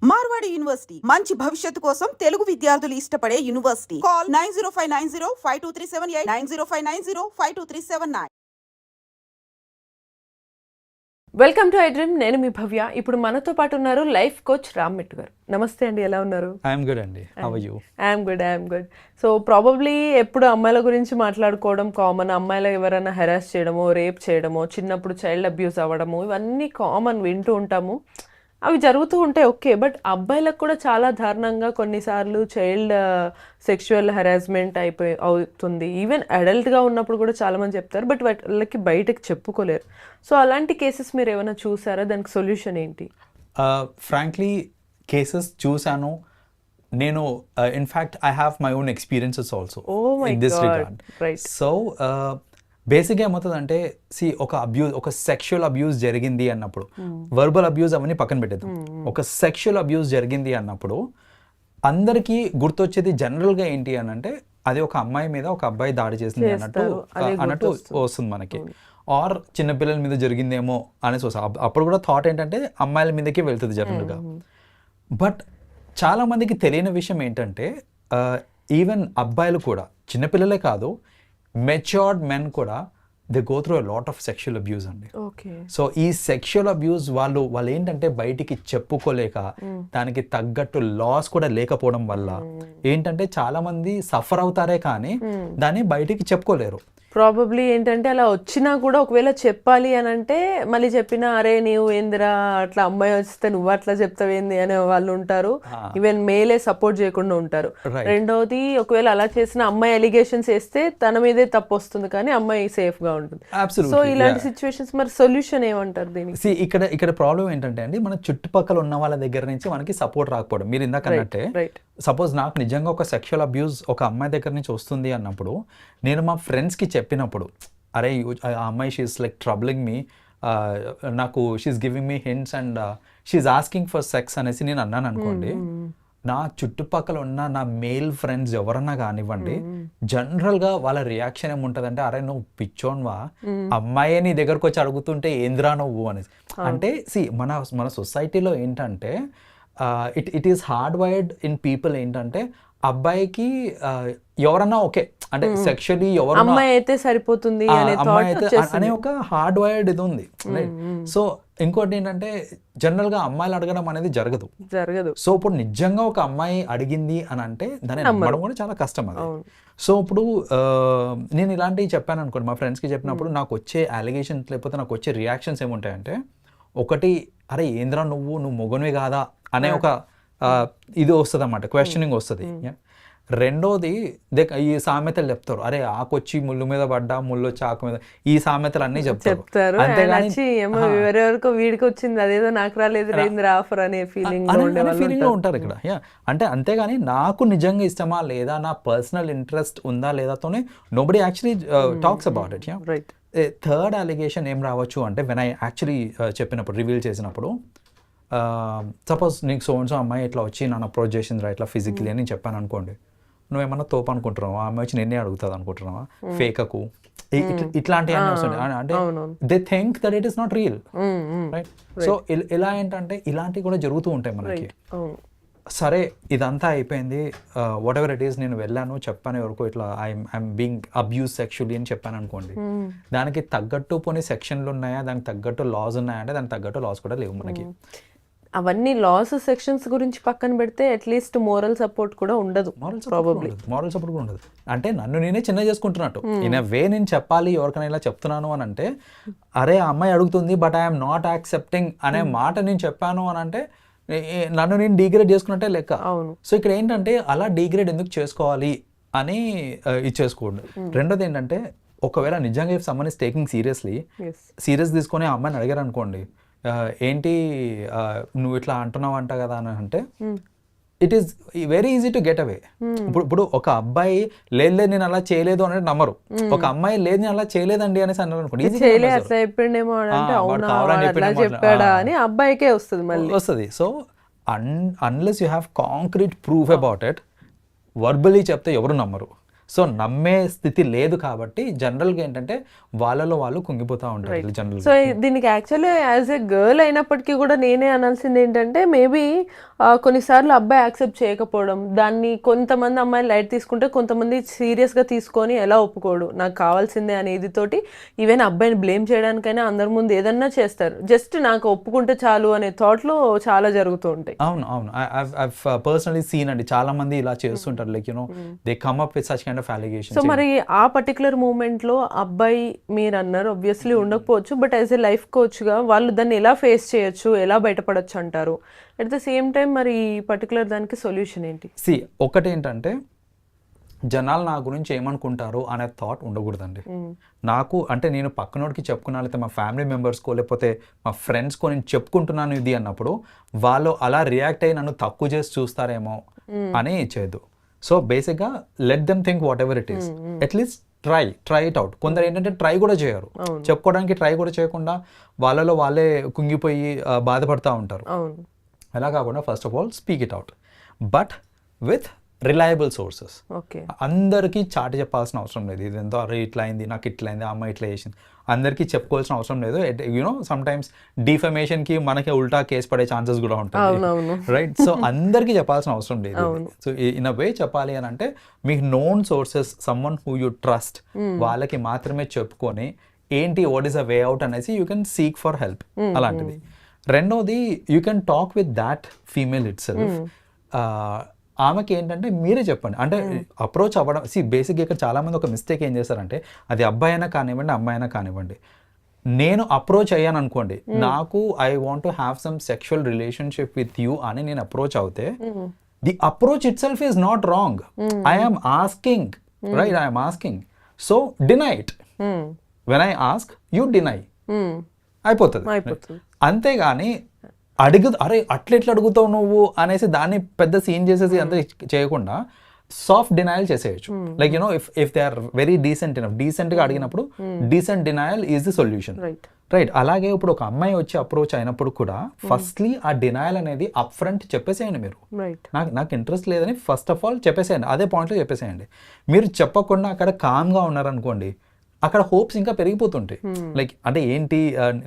Marwadi university మంచి భవిష్యత్తు కోసం తెలుగు విద్యార్థులు ఇష్టపడే university. Call 9059052378 9059052379. Welcome to I dream. నేను మీ భవ్య. ఇప్పుడు మనతో పాటు ఉన్నారు లైఫ్ కోచ్ రామ్మెట్టు గారు. నమస్తే అండి, ఎలా ఉన్నారు? ఐఎమ్ గుడ్ అండి. How are you? I'm good. So probably ఎప్పుడు అమ్మాయిల గురించి మాట్లాడుకోవడం కామన్. అమ్మాయిలు ఎవరైనా హెరాస్ చేయడమో, రేప్ చేయడమో, చిన్నప్పుడు చైల్డ్ అబ్యూస్ అవ్వడము, ఇవన్నీ కామన్, వింటూ ఉంటాము. అవి జరుగుతూ ఉంటాయి, ఓకే. బట్ అబ్బాయిలకు కూడా చాలా దారుణంగా కొన్నిసార్లు చైల్డ్ సెక్షువల్ హెరాస్మెంట్ అవుతుంది. ఈవెన్ అడల్ట్గా ఉన్నప్పుడు కూడా చాలామంది చెప్తారు, బట్ వాళ్ళకి బయటకు చెప్పుకోలేరు. సో అలాంటి కేసెస్ మీరు ఏమైనా చూసారా? దానికి సొల్యూషన్ ఏంటి? ఫ్రాంక్లీ కేసెస్ చూసాను నేను. In fact I have my own experiences also in this regard. So బేసిక్గా ఏమవుతుందంటే, ఒక సెక్షువల్ అబ్యూస్ జరిగింది అన్నప్పుడు, వర్బల్ అబ్యూస్ అవన్నీ పక్కన పెట్టేద్దాం. ఒక సెక్షువల్ అబ్యూస్ జరిగింది అన్నప్పుడు అందరికీ గుర్తొచ్చేది జనరల్గా ఏంటి అని అంటే, అది ఒక అమ్మాయి మీద ఒక అబ్బాయి దాడి చేసింది అన్నట్టు వస్తుంది మనకి. ఆర్ చిన్నపిల్లల మీద జరిగిందేమో అనేసి వస్తుంది. అప్పుడు కూడా థాట్ ఏంటంటే అమ్మాయిల మీదకి వెళ్తుంది జనరల్గా. బట్ చాలా మందికి తెలియని విషయం ఏంటంటే, ఈవెన్ అబ్బాయిలు కూడా, చిన్నపిల్లలే కాదు, మెచ్యూర్డ్ మెన్ కూడా they go through a lot of sexual abuse అండి. సో ఈ సెక్షువల్ అబ్యూస్ వాళ్ళు ఏంటంటే బయటికి చెప్పుకోలేక, దానికి తగ్గట్టు లాస్ కూడా లేకపోవడం వల్ల ఏంటంటే చాలా మంది సఫర్ అవుతారే కానీ దాన్ని బయటికి చెప్పుకోలేరు. ప్రాబబ్లీ ఏంటంటే అలా వచ్చినా కూడా ఒకవేళ చెప్పాలి అని అంటే మళ్ళీ చెప్పినా, అరే నీవు ఏందిరా అట్లా అమ్మాయి వస్తే నువ్వు అట్లా చెప్తావేంది అనే వాళ్ళు ఉంటారు. ఈవెన్ మేలే సపోర్ట్ చేయకుండా ఉంటారు. రెండవది, ఒకవేళ అలా చేసిన అమ్మాయి అలిగేషన్స్ వేస్తే తన మీదే తప్పు వస్తుంది, కానీ అమ్మాయి సేఫ్ గా ఉంటుంది. సో ఇలాంటి సిచ్యువేషన్స్ మరి సొల్యూషన్ ఏమంటారు దీనికి? ఇక్కడ ప్రాబ్లం ఏంటంటే అండి, మన చుట్టుపక్కల ఉన్న వాళ్ళ దగ్గర నుంచి మనకి సపోర్ట్ రాకపోవడం. మీరు ఇందాక అన్నట్టే, సపోజ్ నాకు నిజంగా ఒక సెక్షువల్ అబ్యూస్ ఒక అమ్మాయి దగ్గర నుంచి వస్తుంది అన్నప్పుడు, నేను మా ఫ్రెండ్స్కి చెప్పినప్పుడు, అరే ఆ అమ్మాయి షీఈస్ లైక్ ట్రబ్లింగ్ మీ, నాకు she's giving me hints and she's asking for sex అనేసి నేను అన్నాను అనుకోండి, నా చుట్టుపక్కల ఉన్న నా మేల్ ఫ్రెండ్స్ ఎవరన్నా కానివ్వండి, జనరల్గా వాళ్ళ రియాక్షన్ ఏముంటుందంటే, అరే నువ్వు పిచ్చోన్వా, అమ్మాయి నీ దగ్గరకు వచ్చి అడుగుతుంటే ఏంద్రా నువ్వు అనేసి. అంటే మన సొసైటీలో ఏంటంటే, it is hard wired in people ఏంటంటే, అబ్బాయికి ఎవరన్నా ఓకే అంటే సెక్షువల్లీ ఎవరన్నా అమ్మాయి అయితే సరిపోతుంది అనే ఒక హార్డ్ వైర్డ్ ఇది ఉంది. సో ఇంకోటి ఏంటంటే, జనరల్ గా అమ్మాయిలు అడగడం అనేది జరగదు. సో ఇప్పుడు నిజంగా ఒక అమ్మాయి అడిగింది అని అంటే దాన్ని నమ్మడం కూడా చాలా కష్టం అది. సో ఇప్పుడు నేను ఇలాంటివి చెప్పాను అనుకోండి, మా ఫ్రెండ్స్కి చెప్పినప్పుడు నాకు వచ్చే అలిగేషన్స్ లేకపోతే నాకు వచ్చే రియాక్షన్స్ ఏముంటాయంటే, ఒకటి, అరే ఏంద్రా నువ్వు మొగనువే కాదా అనే ఒక ఇది వస్తుంది అన్నమాట, క్వశ్చనింగ్ వస్తుంది. రెండోది, ఈ సామెతలు చెప్తారు, అరే ఆకొచ్చి ముళ్ళు మీద పడ్డా, ముళ్ళు వచ్చి ఆకు మీద, ఈ సామెతలు అన్ని చెప్తారు. అంతేగాని వీడికి వచ్చింది అదేదో నాకు రాలేదు అనే ఫీలింగ్ లో ఉంటారు ఇక్కడ. అంటే అంతేగాని నాకు నిజంగా ఇష్టమా లేదా, నా పర్సనల్ ఇంట్రెస్ట్ ఉందా లేదాతోనే nobody actually talks about it. Third allegation ఏం రావచ్చు అంటే, వెన్ ఐ యాక్చువల్లీ చెప్పినప్పుడు, రివీల్ చేసినప్పుడు, సపోజ్ నీకు సో అమ్మాయి ఇట్లా వచ్చి నన్ను అప్రోచ్ చేసిందిరా ఇట్లా ఫిజికలీ అని చెప్పాను అనుకోండి, నువ్వేమన్నా తోపు అనుకుంటున్నావా, అమ్మాయి వచ్చి నిన్నే అడుగుతుంది అనుకుంటున్నావా, ఫేకకు ఇట్లాంటివన్నీ వస్తుంది. అంటే they think that it is not real, right? So ఇలా ఏంటంటే ఇలాంటివి కూడా జరుగుతూ ఉంటాయి మనకి. సరే ఇదంతా అయిపోయింది, వాట్ ఎవర్ ఇట్ ఈస్, నేను వెళ్ళాను చెప్పాను ఎవరికో ఇట్లా ఐఎమ్ బీయింగ్ అబ్యూస్ సెక్షువల్లీ అని చెప్పాను అనుకోండి, దానికి తగ్గట్టు కొన్ని సెక్షన్లు ఉన్నాయా, దానికి తగ్గట్టు లాస్ ఉన్నాయా అంటే దానికి తగ్గట్టు లాస్ కూడా లేవు మనకి. అవన్నీ లాస్ సెక్షన్స్ గురించి పక్కన పెడితే అట్లీస్ట్ మోరల్ సపోర్ట్ కూడా ఉండదు. మోరల్ సపోర్ట్ కూడా ఉండదు. అంటే నన్ను నేనే చిన్న చేసుకుంటున్నట్టు ఇన్ ఎ వే. నేను చెప్పాలి ఎవరికైనా ఇలా చెప్తున్నాను అని అంటే, అరే ఆ అమ్మాయి అడుగుతుంది బట్ ఐఎమ్ నాట్ యాక్సెప్టింగ్ అనే మాట నేను చెప్పాను అని అంటే నన్ను నేను డీగ్రేడ్ చేసుకున్నట్టే లెక్క. సో ఇక్కడ ఏంటంటే, అలా డీగ్రేడ్ ఎందుకు చేసుకోవాలి అని ఇచ్చేసుకోండి. రెండోది ఏంటంటే, ఒకవేళ నిజంగా if someone is taking serious తీసుకొని ఆ అమ్మాయిని అడిగారు అనుకోండి, ఏంటి నువ్వు ఇట్లా అంటున్నావు అంట కదా అని అంటే, it is very easy to get away. ఇప్పుడు ఒక అబ్బాయి లేదు నేను అలా చేయలేదు అనేది నమ్మరు, ఒక అమ్మాయి లేదు నేను అలా చేయలేదండి అనేసి అన్నారు అనుకోండి, అబ్బాయికే వస్తుంది. So unless you have concrete proof about it, verbally చెప్తే ఎవరు నమ్మరు. సో నమ్మే స్థితి లేదు కాబట్టి జనరల్గా ఏంటంటే వాళ్ళలో వాళ్ళు కుంగిపోతూ ఉంటారు జనరల్. సో దీనికి యాక్చువల్లీ యాజ్ ఎ గర్ల్ అయినప్పటికీ కూడా నేనే అనాల్సింది ఏంటంటే మేబీ కొన్నిసార్లు అబ్బాయి యాక్సెప్ట్ చేయకపోవడం, దాన్ని కొంతమంది అమ్మాయిలు లైట్ తీసుకుంటే కొంతమంది సీరియస్గా తీసుకొని ఎలా ఒప్పుకోడు నాకు కావాల్సిందే అనేది తోటి ఈవెన్ అబ్బాయిని బ్లేమ్ చేయడానికైనా అందరి ముందు ఏదన్నా చేస్తారు, జస్ట్ నాకు ఒప్పుకుంటే చాలు అనే థాట్లో చాలా జరుగుతూ ఉంటాయి. అవును అవును, I've personally seen అండి చాలా మంది ఇలా చేస్తుంటారు, like you know they come up with such kind of allegations. So మరి ఆ పర్టికులర్ మూమెంట్ లో అబ్బాయి మీరు అన్నారు ఆబ్వియస్లీ ఉండకపోవచ్చు, but as a life coach గా వాళ్ళు దాన్ని ఎలా ఫేస్ చేయొచ్చు, ఎలా బయటపడొచ్చు అంటారు? అట్ ద సేమ్ టైం మరి ఈ పర్టికులర్ దానికి సొల్యూషన్ ఏంటి? ఒకటి ఏంటంటే జనాలు నా గురించి ఏమనుకుంటారు అనే థాట్ ఉండకూడదండి. నాకు అంటే నేను పక్కనోడికి చెప్పుకున్నా, లేకపోతే మా ఫ్యామిలీ మెంబర్స్కో లేకపోతే మా ఫ్రెండ్స్కో నేను చెప్పుకుంటున్నాను ఇది అన్నప్పుడు వాళ్ళు అలా రియాక్ట్ అయ్యి నన్ను తక్కువ చేసి చూస్తారేమో అని చేయదు. సో బేసిక్గా let them think what ever it is, at least try it out. కొందరు ఏంటంటే ట్రై కూడా చేయరు, చెప్పుకోవడానికి ట్రై కూడా చేయకుండా వాళ్ళలో వాళ్ళే కుంగిపోయి బాధపడుతూ ఉంటారు. అలా కాకుండా first of all speak it out, but with reliable sources. అందరికీ చాటి చెప్పాల్సిన అవసరం లేదు, ఇది ఎంతో అరే ఇట్లా అయింది, నాకు ఇట్లా అయింది, అమ్మాయి ఇట్లా చేసింది, అందరికీ చెప్పుకోవాల్సిన అవసరం లేదు. యూనో సమ్ టైమ్స్ డిఫమేషన్కి మనకి ఉల్టా కేసు పడే ఛాన్సెస్ కూడా ఉంటాయి, రైట్? సో అందరికీ చెప్పాల్సిన అవసరం లేదు. సో ఇన్ అ వే చెప్పాలి అని అంటే మీకు known sources, someone who you trust, వాళ్ళకి మాత్రమే చెప్పుకొని ఏంటి what is a way out అనేసి you can seek for help. అలాంటిది. రెండోది you can talk with that female itself. ఆమెకి ఏంటంటే మీరే చెప్పండి, అంటే అప్రోచ్ అవ్వడం. బేసిక్గా ఇక్కడ చాలామంది ఒక మిస్టేక్ ఏం చేస్తారంటే, అది అబ్బాయి అయినా కానివ్వండి అమ్మాయి అయినా కానివ్వండి, నేను అప్రోచ్ అయ్యాను అనుకోండి, నాకు I want to have some sexual relationship with you అని నేను అప్రోచ్ అవుతే, the approach it self is not wrong. I'm asking, right? I'm asking, so deny it. When I ask you deny, అయిపోతుంది. అంతేగాని అరే అట్లెట్లా అడుగుతావు నువ్వు అనేసి దాన్ని పెద్ద సీన్ చేసేసి అంతా చేయకుండా సాఫ్ట్ డినయల్ చేసేయచ్చు. Like you know if they are very డీసెంట్గా అడిగినప్పుడు decent denial is the solution, right? అలాగే ఇప్పుడు ఒక అమ్మాయి వచ్చి అప్రోచ్ అయినప్పుడు కూడా ఫస్ట్లీ ఆ డినయల్ అనేది అప్ ఫ్రంట్ చెప్పేసేయండి. మీరు నాకు ఇంట్రెస్ట్ లేదని ఫస్ట్ ఆఫ్ ఆల్ చెప్పేసేయండి, అదే పాయింట్లో చెప్పేసేయండి. మీరు చెప్పకుండా అక్కడ కామ్గా ఉన్నారనుకోండి, అక్కడ హోప్స్ ఇంకా పెరిగిపోతుంటాయి. లైక్ అంటే ఏంటి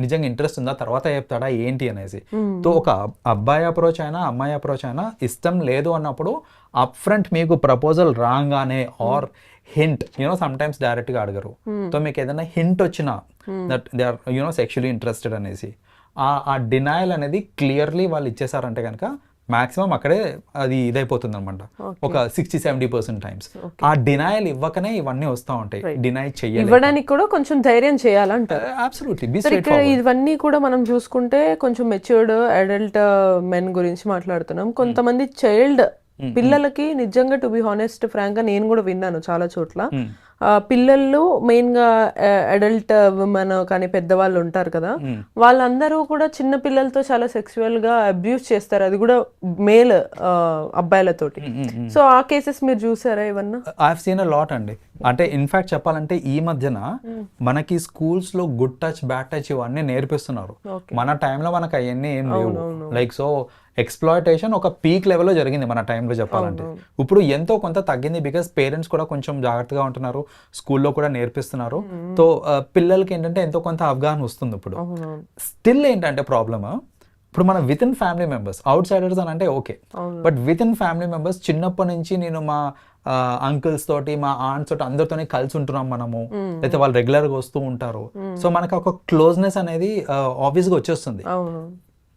నిజంగా ఇంట్రెస్ట్ ఉందా, తర్వాత చెప్తాడా ఏంటి అనేసి. సో ఒక అబ్బాయి అప్రోచ్ అయినా అమ్మాయి అప్రోచ్ అయినా ఇష్టం లేదు అన్నప్పుడు అప్ ఫ్రంట్ మీకు ప్రపోజల్ రాగానే or hint, you know some times డైరెక్ట్గా అడగరు. సో మీకు ఏదైనా హింట్ వచ్చినా that they are you know sexually interested అనేసి ఆ డినయల్ అనేది క్లియర్లీ వాళ్ళు ఇచ్చేసారంటే కనుక మాక్సిమం అక్కడే అది ఇదైపోతుంది అనమాట. ఒక 60-70% టైమ్స్ ఆ డినయల్ ఇవ్వకనే ఇవన్నీ వస్తూ ఉంటాయి. డినై ఇవ్వడానికి కూడా కొంచెం ధైర్యం చేయాలంటారు. అబ్సల్యూట్లీ. ఇవన్నీ కూడా మనం చూసుకుంటే కొంచెం మెచ్యూర్డ్ అడల్ట్ మెన్ గురించి మాట్లాడుతున్నాం. కొంతమంది చైల్డ్ పిల్లలకి నిజంగా టు బి హానెస్ట్ ఫ్రాంక్ గా నేను కూడా విన్నాను చాలా చోట్ల, పిల్లలు మెయిన్ గా అడల్ట్ ఉమెన్ కానీ పెద్దవాళ్ళు ఉంటారు కదా, వాళ్ళందరూ కూడా చిన్న పిల్లలతో చాలా సెక్సువల్ గా అబ్యూస్ చేస్తారు, అది కూడా మేల్ అబ్బాయిలతోటి. సో ఆ కేసెస్ మీరు చూసారా ఏమన్నా? I have seen a lot అండి. అంటే ఇన్ఫాక్ట్ చెప్పాలంటే ఈ మధ్యన మనకి స్కూల్స్ లో గుడ్ టచ్ బ్యాడ్ టచ్ ఇవన్నీ నేర్పిస్తున్నారు. మన టైంలో మనకు అవన్నీ ఏం లేవు. లైక్ సో ఎక్స్ప్లాయిటేషన్ ఒక పీక్ లెవెల్లో జరిగింది మన టైంలో చెప్పాలంటే. ఇప్పుడు ఎంతో కొంత తగ్గింది, బికాస్ పేరెంట్స్ కూడా కొంచెం జాగ్రత్తగా ఉంటున్నారు, స్కూల్లో కూడా నేర్పిస్తున్నారు. సో పిల్లలకి ఏంటంటే ఎంతో కొంత అవగాహన వస్తుంది. ఇప్పుడు స్టిల్ ఏంటంటే ప్రాబ్లమ్, ఇప్పుడు మన within family members, outsiders అని అంటే okay, but within family members చిన్నప్పటి నుంచి నేను మా అంకుల్స్ తోటి మా ఆంట్స్ తోటి అందరితోనే కలిసి ఉంటున్నాం మనము, అయితే వాళ్ళు రెగ్యులర్గా వస్తూ ఉంటారు. సో మనకు ఒక క్లోజ్నెస్ అనేది ఆబ్వియస్గా వచ్చేస్తుంది.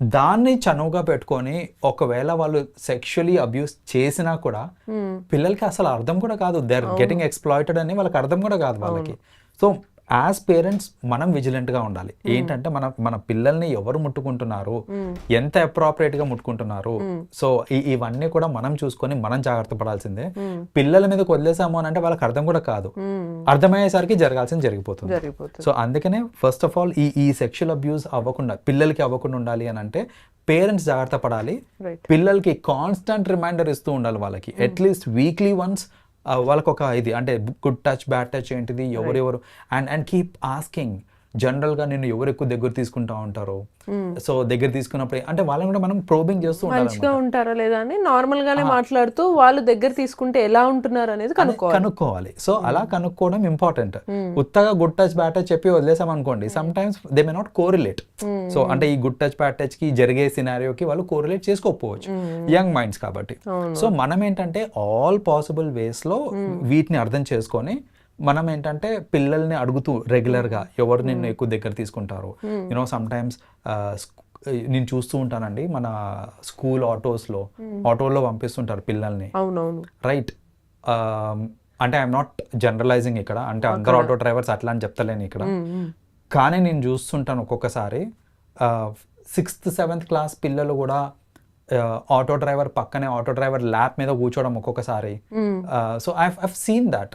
దాన్ని చనువుగా పెట్టుకొని ఒకవేళ వాళ్ళు సెక్షువల్లీ అబ్యూస్ చేసినా కూడా పిల్లలకి అసలు అర్థం కూడా కాదు, దే ఆర్ గెటింగ్ ఎక్స్ప్లాయిటెడ్ అని వాళ్ళకి అర్థం కూడా కాదు వాళ్ళకి. సో యాజ్ పేరెంట్స్ మనం విజిలెంట్గా ఉండాలి. ఏంటంటే మన పిల్లల్ని ఎవరు ముట్టుకుంటున్నారు, ఎంత అప్రాప్రియేట్గా ముట్టుకుంటున్నారు, సో ఇవన్నీ కూడా మనం చూసుకొని మనం జాగ్రత్త పడాల్సిందే. పిల్లల మీద వదిలేసాము అని అంటే వాళ్ళకి అర్థం కూడా కాదు, అర్థమయ్యేసరికి జరగాల్సింది జరిగిపోతుంది. సో అందుకనే ఫస్ట్ ఆఫ్ ఆల్ ఈ సెక్షువల్ అబ్యూస్ అవ్వకుండా, పిల్లలకి అవ్వకుండా ఉండాలి అని అంటే పేరెంట్స్ జాగ్రత్త పడాలి. పిల్లలకి కాన్స్టెంట్ రిమైండర్ ఇస్తూ ఉండాలి వాళ్ళకి, అట్లీస్ట్ వీక్లీ వన్స్ వాళ్ళకు ఒక ఇది అంటే గుడ్ టచ్ బ్యాడ్ టచ్ ఏంటిది, ఎవరెవరు, అండ్ కీప్ ఆస్కింగ్ జనరల్గా నేను ఎవరు ఎక్కువ దగ్గర తీసుకుంటా ఉంటారు, సో దగ్గర తీసుకున్నప్పుడు అంటే వాళ్ళని కూడా మనం ప్రోబింగ్ చేస్తూ మంచిగా ఉంటారా లేదా అని నార్మల్ గానే మాట్లాడుతూ వాళ్ళు దగ్గర తీసుకుంటే ఎలా ఉంటున్నారు అనేది కనుక్కోవాలి. సో అలా కనుక్కోవడం ఇంపార్టెంట్. ఉత్తగా గుడ్ టచ్ బ్యాడ్ టచ్ చెప్పి వదిలేసాం అనుకోండి, some times they may not correlate. So అంటే ఈ గుడ్ టచ్ బ్యాడ్ టచ్ కి జరిగే సినారియోకి వాళ్ళు కోరిలేట్ చేసుకోకపోవచ్చు, యంగ్ మైండ్స్ కాబట్టి. సో మనం ఏంటంటే ఆల్ పాసిబుల్ వేస్ లో వీటిని అర్థం చేసుకొని మనం ఏంటంటే పిల్లల్ని అడుగుతూ రెగ్యులర్గా ఎవరు నిన్ను ఎక్కువ దగ్గర తీసుకుంటారు. యూనో సమ్ టైమ్స్ నేను చూస్తూ ఉంటానండి, మన స్కూల్ ఆటోలో పంపిస్తుంటారు పిల్లల్ని, రైట్? అంటే ఐఎమ్ నాట్ జనరలైజింగ్ ఇక్కడ, అంటే అందరు ఆటో డ్రైవర్స్ అట్లా అని చెప్తలేను ఇక్కడ, కానీ నేను చూస్తుంటాను ఒక్కొక్కసారి 6th 7th క్లాస్ పిల్లలు కూడా ఆటో డ్రైవర్ పక్కనే ఆటో డ్రైవర్ ల్యాప్ మీద కూర్చోవడం ఒక్కొక్కసారి. So I seen that.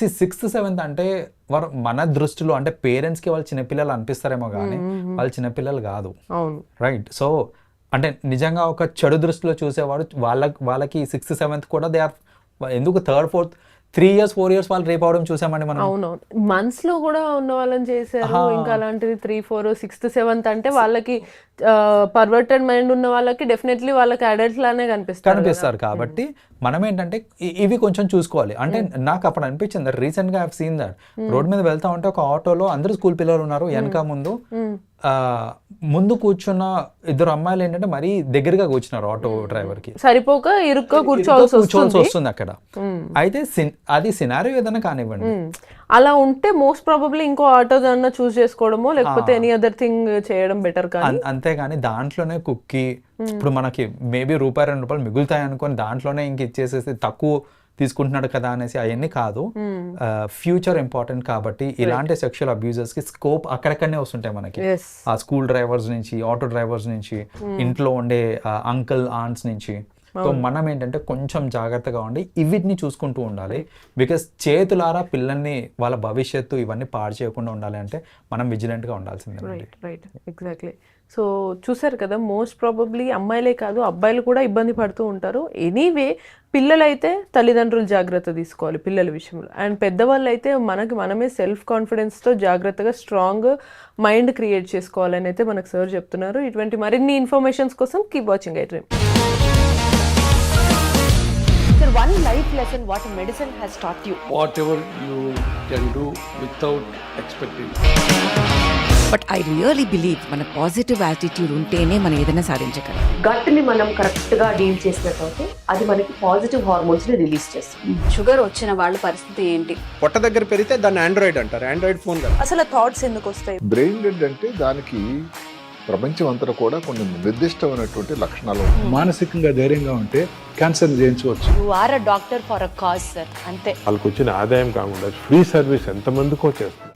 6th 7th అంటే వారు మన దృష్టిలో అంటే పేరెంట్స్ కి వాళ్ళు చిన్నపిల్లలు అనిపిస్తారేమో కానీ వాళ్ళు చిన్నపిల్లలు కాదు, రైట్? సో అంటే నిజంగా ఒక చెడు దృష్టిలో చూసేవాడు వాళ్ళకి 6th 7th కూడా దే ఆర్, ఎందుకు 3rd 4th 3 years 4 years వాళ్ళు రేపు అవడం చూసామండి మనం. అవునవును, మంత్స్ లో కూడా ఉన్న వాళ్ళని చేశారు. ఇంకా అలాంటిది 3, 4, 6th 7th అంటే వాళ్ళకి పర్వర్టెడ్ మైండ్ ఉన్న వాళ్ళకి డెఫినెట్లీ వాళ్ళకి అడల్ట్ లానే కనిపిస్తారు. కాబట్టి మనం ఏంటంటే ఇవి కొంచెం చూసుకోవాలి. అంటే నాకు అప్పుడు అనిపించింది, రీసెంట్ గా హావ్ సీన్ దట్, రోడ్ మీద వెళ్తా ఉంటే ఒక ఆటోలో అందరు స్కూల్ పిల్లలు ఉన్నారు, వెనక ముందు కూర్చున్న 2 అమ్మాయిలు ఏంటంటే మరీ దగ్గరగా కూర్చున్నారు ఆటో డ్రైవర్ కి, సరిపోక ఇరుక్క కూర్చోవాల్సి వస్తుంది అక్కడ. అయితే అది సినారియో ఏదైనా కానివ్వండి, అలా ఉంటే మోస్ట్ ప్రాబబ్లీ ఇంకో ఆటో దాన్ని చూస్ చేసుకోవడమో లేకపోతే ఎనీ అదర్ థింగ్ చేయడం బెటర్. కానీ అంతేగాని దాంట్లోనే కుక్కి ఇప్పుడు మనకి మేబీ ₹1-2 మిగులుతాయి అనుకొని దాంట్లోనే ఇంక ఇచ్చేసేసి తక్కువ తీసుకుంటున్నాడు కదా అనేసి అవన్నీ కాదు. ఫ్యూచర్ ఇంపార్టెంట్ కాబట్టి ఇలాంటి సెక్షువల్ అబ్యూజెస్ కి స్కోప్ అక్కడక్కడనే వస్తుంటాయి మనకి. ఆ స్కూల్ డ్రైవర్స్ నుంచి, ఆటో డ్రైవర్స్ నుంచి, ఇంట్లో ఉండే అంకుల్ ఆంట్స్ నుంచి. సో మనం ఏంటంటే కొంచెం జాగ్రత్తగా ఉండి వీటిని చూసుకుంటూ ఉండాలి. బికాస్ చేతులారా పిల్లల్ని వాళ్ళ భవిష్యత్తు ఇవన్నీ పాడు చేయకుండా ఉండాలి అంటే మనం విజిలెంట్ గా ఉండాల్సిందే. Right, exactly. సో చూసారు కదా, మోస్ట్ ప్రాబబ్లీ అమ్మాయిలే కాదు అబ్బాయిలు కూడా ఇబ్బంది పడుతూ ఉంటారు. ఎనీవే పిల్లలైతే తల్లిదండ్రులు జాగ్రత్త తీసుకోవాలి పిల్లల విషయంలో, అండ్ పెద్దవాళ్ళు అయితే మనమే సెల్ఫ్ కాన్ఫిడెన్స్తో జాగ్రత్తగా స్ట్రాంగ్ మైండ్ క్రియేట్ చేసుకోవాలని అయితే మనకు సార్ చెప్తున్నారు. ఇటువంటి మరిన్ని ఇన్ఫర్మేషన్స్ కోసం keep watching iDream. One life lesson what medicine has taught you. Whatever you can do without expecting. But I really believe మన పాజిటివ్ యాటిట్యూడ్ ఉంటేనే మనం ఏదైనా సాధించగలం. గట్ ని మనం కరెక్ట్ గా డీల్ చేసినట్లయితే అది మనకి పాజిటివ్ హార్మోన్స్ ని రిలీజ్ చేస్తుంది. షుగర్ వచ్చిన వాళ్ళ పరిస్థితి ఏంటి? పొట్ట దగ్గర పెరిగితే దాన్ని ఆండ్రాయిడ్ అంటారు, ఆండ్రాయిడ్ ఫోన్ కదా. అసలు థాట్స్ ఎందుకు వస్తాయి? బ్రెయిన్ డెడ్ అంటే దానికి ప్రపంచం అంతా కూడా కొన్ని నిర్దిష్టమైనటువంటి లక్షణాలు. మానసికంగా ధైర్యంగా ఉంటే క్యాన్సర్ జయించవచ్చు. You are a doctor for a cause sir, అంతే. వాళ్ళకి వచ్చిన ఆదాయం కాకుండా ఫ్రీ సర్వీస్ ఎంతమందికో చేస్తుంది.